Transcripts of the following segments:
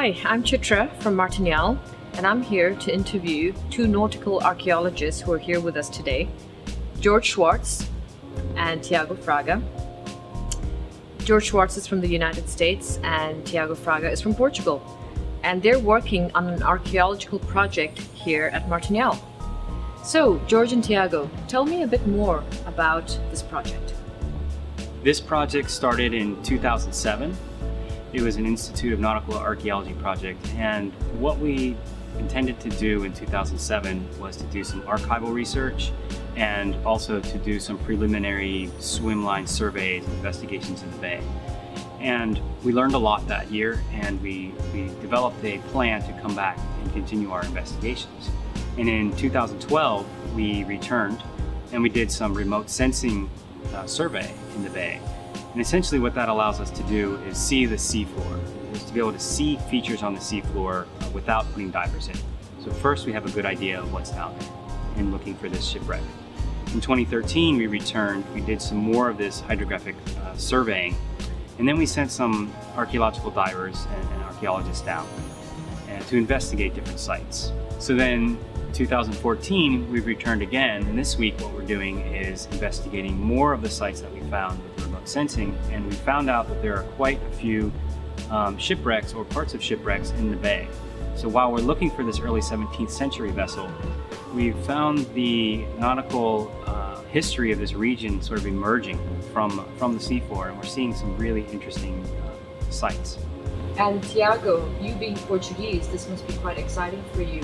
Hi, I'm Chitra from Martinhal, and I'm here to interview two nautical archaeologists who are here with us today, George Schwarz and Tiago Freire. George Schwarz is from the United States and Tiago Freire is from Portugal, and they're working on an archaeological project here at Martinhal. So, George and Tiago, tell me a bit more about this project. This project started in 2007. It was an Institute of Nautical Archaeology project, and what we intended to do in 2007 was to do some archival research and also to do some preliminary swimline surveys and investigations in the bay. And we learned a lot that year, and we developed a plan to come back and continue our investigations. And in 2012, we returned and we did some remote sensing survey in the bay. And essentially what that allows us to do is see the seafloor, is to be able to see features on the seafloor without putting divers in. So first we have a good idea of what's down there and looking for this shipwreck. In 2013 we returned, we did some more of this hydrographic surveying, and then we sent some archaeological divers and archaeologists down to investigate different sites. So then 2014 we've returned again, and this week what we're doing is investigating more of the sites that we found with remote sensing, and we found out that there are quite a few shipwrecks or parts of shipwrecks in the bay. So while we're looking for this early 17th century vessel, we found the nautical history of this region sort of emerging from the seafloor, and we're seeing some really interesting sites. And Tiago, you being Portuguese, this must be quite exciting for you.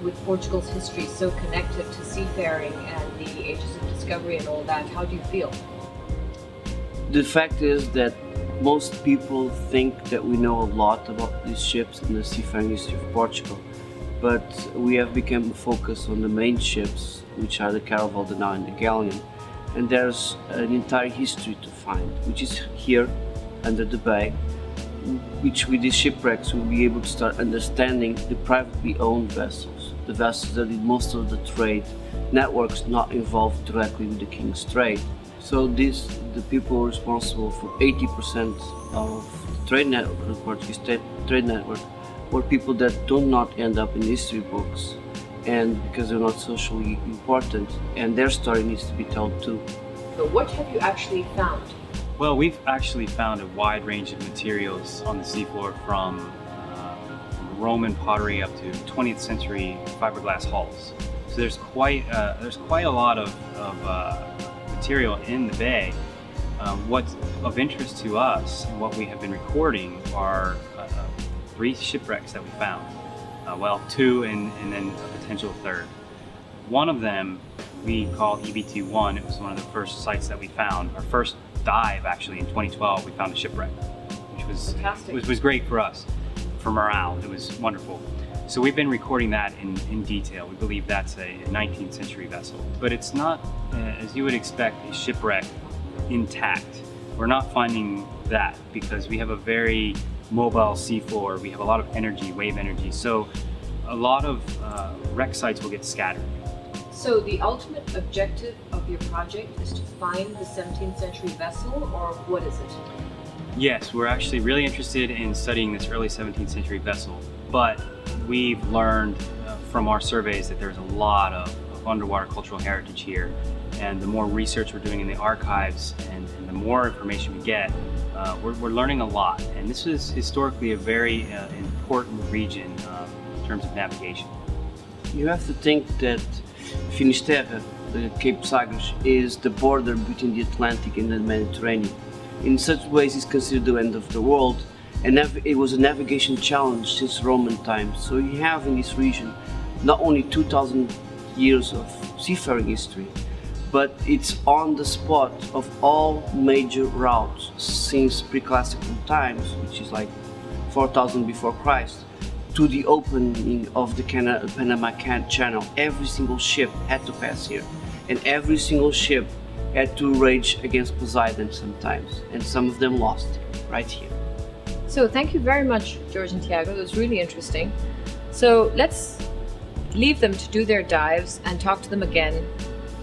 With Portugal's history so connected to seafaring and the ages of discovery and all that, how do you feel? The fact is that most people think that we know a lot about these ships and the seafaring history of Portugal, but we have become focused on the main ships, which are the Caravel, the Nau and the Galleon, and there's an entire history to find, which is here under the bay, which with these shipwrecks we'll be able to start understanding the privately owned vessels, the vessels that did most of the trade, networks not involved directly with the King's trade. So the people responsible for 80% of the trade network, the Portuguese trade network, were people that do not end up in history books, and because they're not socially important, and their story needs to be told too. So what have you actually found? Well, we've actually found a wide range of materials on the seafloor from Roman pottery up to 20th century fiberglass hulls. So there's quite a lot of material in the bay. What's of interest to us and what we have been recording are 3 shipwrecks that we found. Well, 2 and then a potential 3rd. One of them we call EBT-1. It was one of the first sites that we found. Our first dive actually in 2012, we found a shipwreck, which was great for us, for morale. It was wonderful. So we've been recording that in detail. We believe that's a 19th century vessel, but it's not, as you would expect, a shipwreck intact. We're not finding that because we have a very mobile seafloor. We have a lot of energy, wave energy. So a lot of wreck sites will get scattered. So the ultimate objective of your project is to find the 17th century vessel, or what is it? Yes, we're actually really interested in studying this early 17th century vessel, but we've learned from our surveys that there's a lot of underwater cultural heritage here, and the more research we're doing in the archives and the more information we get, we're learning a lot. And this is historically a very important region in terms of navigation. You have to think that Finisterre, the Cape Sagres, is the border between the Atlantic and the Mediterranean. In such ways it's considered the end of the world, and it was a navigation challenge since Roman times. So you have in this region not only 2,000 years of seafaring history, but it's on the spot of all major routes since pre-classical times, which is like 4,000 before Christ, to the opening of the Panama Channel. Every single ship had to pass here, and every single ship had to rage against Poseidon sometimes, and some of them lost right here. So thank you very much, George and Tiago. It was really interesting. So let's leave them to do their dives and talk to them again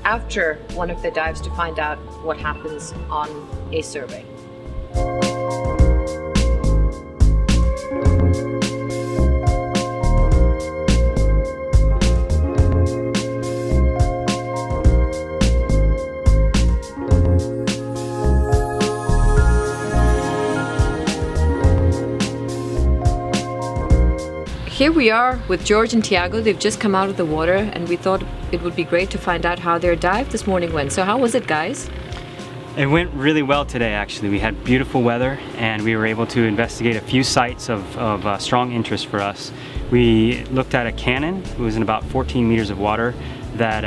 after one of their dives to find out what happens on a survey. here we are with George and Tiago. They've just come out of the water, and we thought it would be great to find out how their dive this morning went. So how was it, guys? It went really well today, actually. We had beautiful weather, and we were able to investigate a few sites of strong interest for us. We looked at a cannon. It was in about 14 meters of water that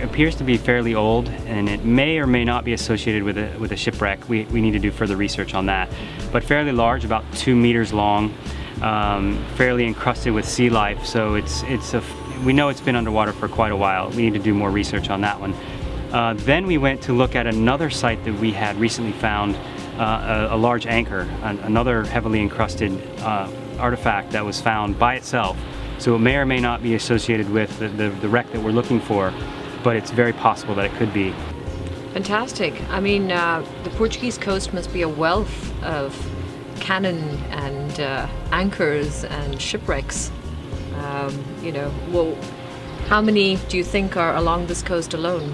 appears to be fairly old, and it may or may not be associated with a shipwreck. We need to do further research on that. But fairly large, about 2 meters long, fairly encrusted with sea life. So we know it's been underwater for quite a while. We need to do more research on that one. Then we went to look at another site that we had recently found, a large anchor, another heavily encrusted artifact that was found by itself. So it may or may not be associated with the wreck that we're looking for, but it's very possible that it could be. Fantastic. I mean, the Portuguese coast must be a wealth of cannon and anchors and shipwrecks. Well, how many do you think are along this coast alone?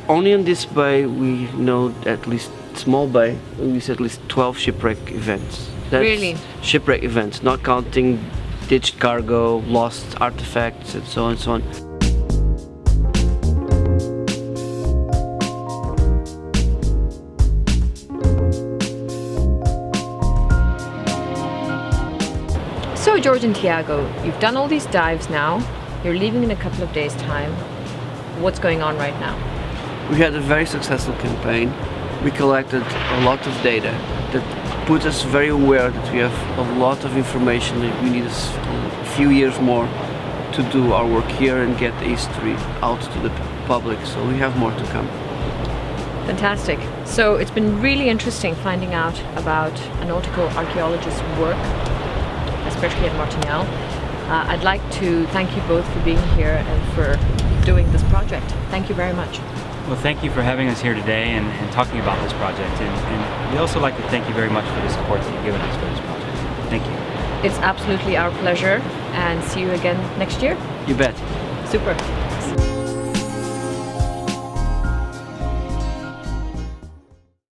Only in this bay we know at least small bay, we said at least 12 shipwreck events. That's Really? Shipwreck events, not counting ditched cargo, lost artifacts, and so on and so on. So George and Tiago, you've done all these dives now. You're leaving in a couple of days' time. What's going on right now? We had a very successful campaign. We collected a lot of data that put us very aware that we have a lot of information that we need a few years more to do our work here and get the history out to the public. So we have more to come. Fantastic. So it's been really interesting finding out about a nautical archaeologist's work, especially at Martinhal. I'd like to thank you both for being here and for doing this project. Thank you very much. Well, thank you for having us here today and talking about this project. And we also like to thank you very much for the support that you've given us for this project. Thank you. It's absolutely our pleasure, and see you again next year. You bet. Super.